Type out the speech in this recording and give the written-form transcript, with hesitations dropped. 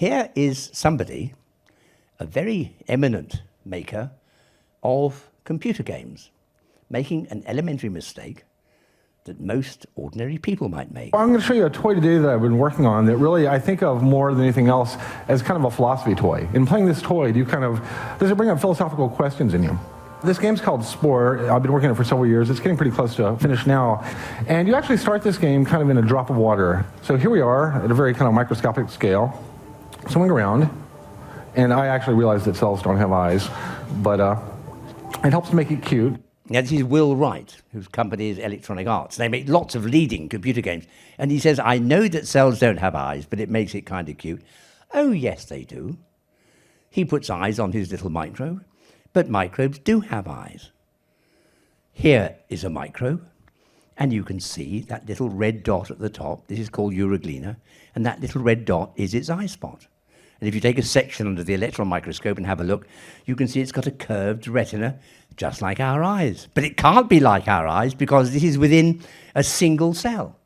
Here is somebody, a very eminent maker of computer games, making an elementary mistake that most ordinary people might make. I'm going to show you a toy today that I've been working on that really I think of more than anything else as kind of a philosophy toy. In playing this toy, does it bring up philosophical questions in you? This game's called Spore. I've been working on it for several years. It's getting pretty close to finish now. And you actually start this game kind of in a drop of water. So here we are at a very kind of microscopic scale, swimming around. And I actually realized that cells don't have eyes, but it helps make it cute. Now, this is Will Wright, whose company is Electronic Arts. They make lots of leading computer games. And he says, I know that cells don't have eyes, but it makes it kind of cute. Oh, yes, they do. He puts eyes on his little microbe, but microbes do have eyes. Here is a microbe, and you can see that little red dot at the top. This is called Euroglena, and that little red dot is its eye spot. And if you take a section under the electron microscope and have a look, you can see it's got a curved retina, just like our eyes. But it can't be like our eyes because this is within a single cell.